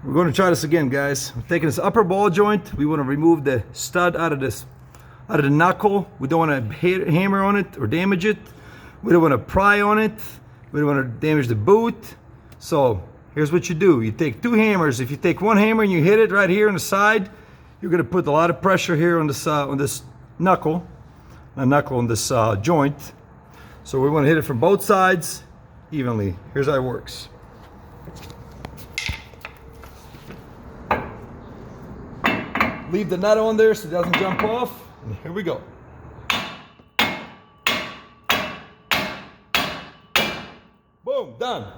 We're going to try this again, guys. We're taking this upper ball joint. We want to remove the stud out of the knuckle. We don't want to hammer on it or damage it. We don't want to pry on it. We don't want to damage the boot. So here's what you do. You take two hammers. If you take one hammer and you hit it right here on the side, you're going to put a lot of pressure here on this knuckle, on this joint. So we want to hit it from both sides evenly. Here's how it works. Leave the nut on there so it doesn't jump off. And here we go. Boom, done.